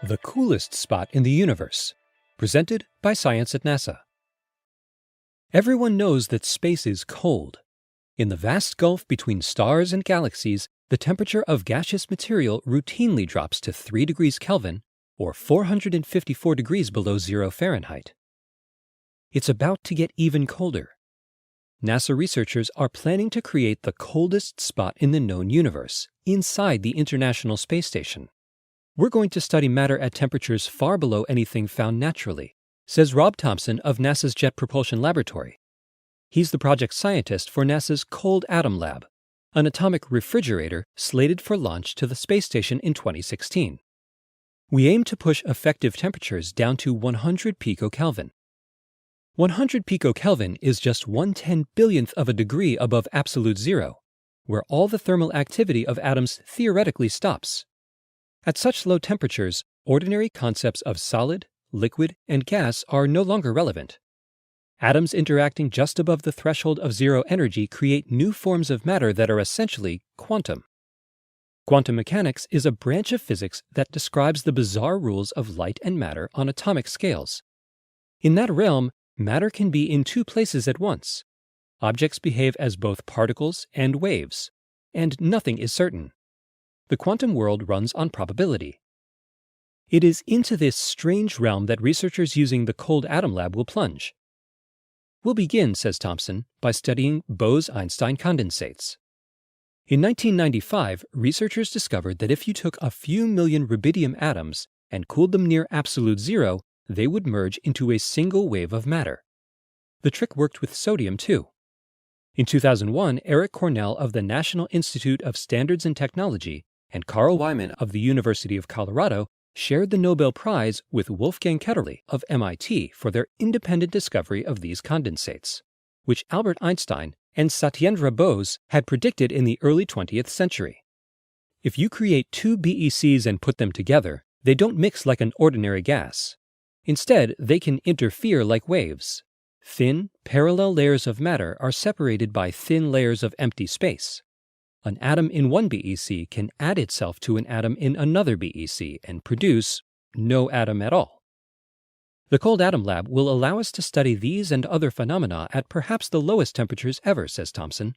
The coolest spot in the universe. Presented by Science at NASA. Everyone knows that space is cold. In the vast gulf between stars and galaxies, the temperature of gaseous material routinely drops to 3 degrees Kelvin, or 454 degrees below 0 Fahrenheit. It's about to get even colder. NASA researchers are planning to create the coldest spot in the known universe, inside the International Space Station. We're going to study matter at temperatures far below anything found naturally, says Rob Thompson of NASA's Jet Propulsion Laboratory. He's the project scientist for NASA's Cold Atom Lab, an atomic refrigerator slated for launch to the space station in 2016. We aim to push effective temperatures down to 100 picokelvin. 100 picokelvin is just 1/10 billionth of a degree above absolute zero, where all the thermal activity of atoms theoretically stops. At such low temperatures, ordinary concepts of solid, liquid, and gas are no longer relevant. Atoms interacting just above the threshold of zero energy create new forms of matter that are essentially quantum. Quantum mechanics is a branch of physics that describes the bizarre rules of light and matter on atomic scales. In that realm, matter can be in two places at once. Objects behave as both particles and waves, and nothing is certain. The quantum world runs on probability. It is into this strange realm that researchers using the Cold Atom Lab will plunge. We'll begin, says Thompson, by studying Bose-Einstein condensates. In 1995, researchers discovered that if you took a few million rubidium atoms and cooled them near absolute zero, they would merge into a single wave of matter. The trick worked with sodium, too. In 2001, Eric Cornell of the National Institute of Standards and Technology and Carl Wyman of the University of Colorado shared the Nobel Prize with Wolfgang Ketterle of MIT for their independent discovery of these condensates, which Albert Einstein and Satyendra Bose had predicted in the early 20th century. If you create two BECs and put them together, they don't mix like an ordinary gas. Instead, they can interfere like waves. Thin, parallel layers of matter are separated by thin layers of empty space. An atom in one BEC can add itself to an atom in another BEC and produce no atom at all. The Cold Atom Lab will allow us to study these and other phenomena at perhaps the lowest temperatures ever, says Thompson.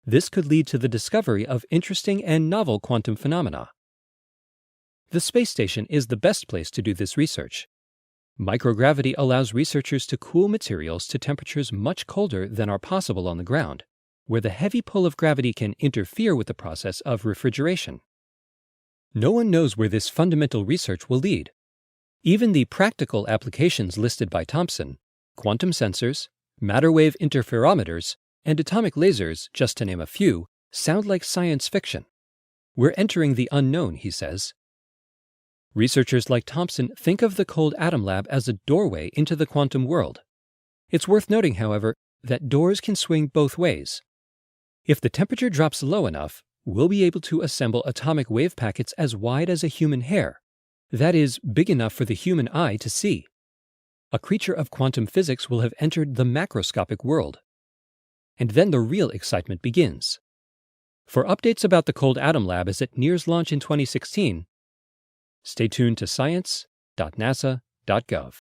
This could lead to the discovery of interesting and novel quantum phenomena. The space station is the best place to do this research. Microgravity allows researchers to cool materials to temperatures much colder than are possible on the ground, where the heavy pull of gravity can interfere with the process of refrigeration. No one knows where this fundamental research will lead. Even the practical applications listed by Thompson, quantum sensors, matter wave interferometers, and atomic lasers, just to name a few, sound like science fiction. We're entering the unknown, he says. Researchers like Thompson think of the Cold Atom Lab as a doorway into the quantum world. It's worth noting, however, that doors can swing both ways. If the temperature drops low enough, we'll be able to assemble atomic wave packets as wide as a human hair. That is, big enough for the human eye to see. A creature of quantum physics will have entered the macroscopic world. And then the real excitement begins. For updates about the Cold Atom Lab as it nears launch in 2016, stay tuned to science.nasa.gov.